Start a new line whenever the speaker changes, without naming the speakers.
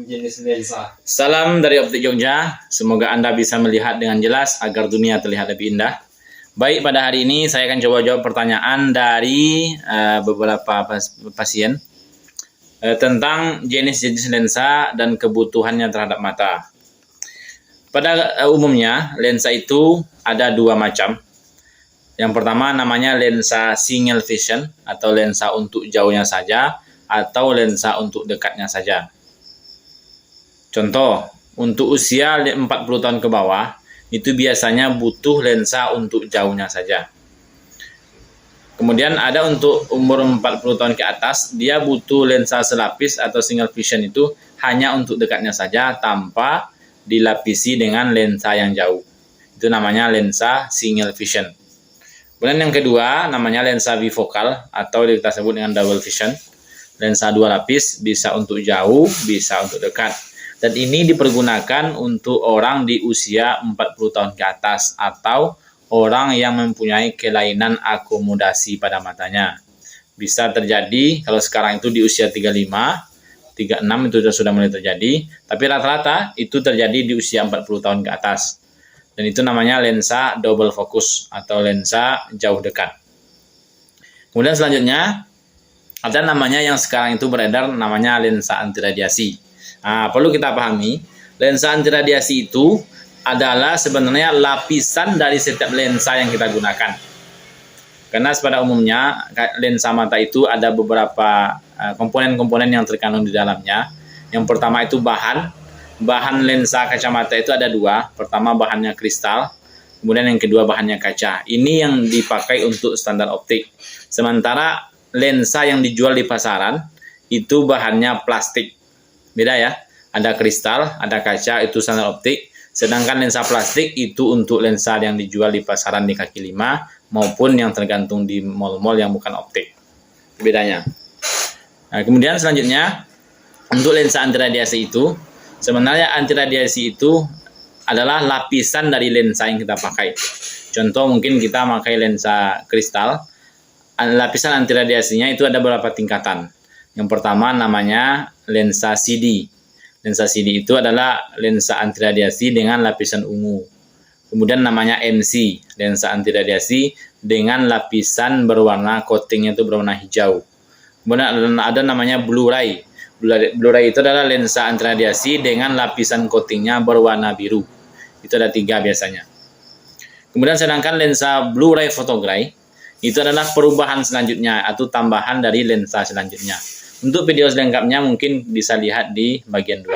Jenis lensa.
Salam dari Optik Jogja. Semoga Anda bisa melihat dengan jelas agar dunia terlihat lebih indah. Baik, pada hari ini saya akan coba jawab pertanyaan dari beberapa pasien tentang jenis-jenis lensa dan kebutuhannya terhadap mata. Pada umumnya, lensa itu ada dua macam. Yang pertama namanya lensa single vision atau lensa untuk jauhnya saja atau lensa untuk dekatnya saja. Contoh, untuk usia 40 tahun ke bawah, itu biasanya butuh lensa untuk jauhnya saja. Kemudian ada untuk umur 40 tahun ke atas, dia butuh lensa selapis atau single vision itu hanya untuk dekatnya saja tanpa dilapisi dengan lensa yang jauh. Itu namanya lensa single vision. Kemudian yang kedua namanya lensa bifokal atau kita sebut dengan double vision. Lensa dua lapis, bisa untuk jauh, bisa untuk dekat. Dan ini dipergunakan untuk orang di usia 40 tahun ke atas atau orang yang mempunyai kelainan akomodasi pada matanya. Bisa terjadi kalau sekarang itu di usia 35, 36 itu sudah mulai terjadi, tapi rata-rata itu terjadi di usia 40 tahun ke atas. Dan itu namanya lensa double focus atau lensa jauh dekat. Kemudian selanjutnya ada namanya yang sekarang itu beredar namanya lensa anti radiasi. Nah, perlu kita pahami, lensa anti radiasi itu adalah sebenarnya lapisan dari setiap lensa yang kita gunakan. Karena pada umumnya lensa mata itu ada beberapa komponen-komponen yang terkandung di dalamnya. Yang pertama itu bahan lensa kacamata itu ada dua. Pertama bahannya kristal, kemudian yang kedua bahannya kaca. Ini yang dipakai untuk standar optik. Sementara lensa yang dijual di pasaran itu bahannya plastik. Beda ya, ada kristal, ada kaca, itu standar optik. Sedangkan lensa plastik itu untuk lensa yang dijual di pasaran di kaki lima maupun yang tergantung di mall-mall yang bukan optik. Bedanya. Nah, kemudian selanjutnya untuk lensa anti radiasi itu, sebenarnya anti radiasi itu adalah lapisan dari lensa yang kita pakai. Contoh mungkin kita pakai lensa kristal, lapisan anti radiasinya itu ada beberapa tingkatan. Yang pertama namanya lensa CD. Lensa CD itu adalah lensa anti radiasi dengan lapisan ungu. Kemudian namanya MC, lensa anti radiasi dengan lapisan berwarna coatingnya itu berwarna hijau. Kemudian ada namanya Blu-ray. Blu-ray itu adalah lensa anti radiasi dengan lapisan coatingnya berwarna biru. Itu ada 3 biasanya. Kemudian sedangkan lensa Blu-ray photogray itu adalah perubahan selanjutnya atau tambahan dari lensa selanjutnya. Untuk video selengkapnya mungkin bisa lihat di bagian 2.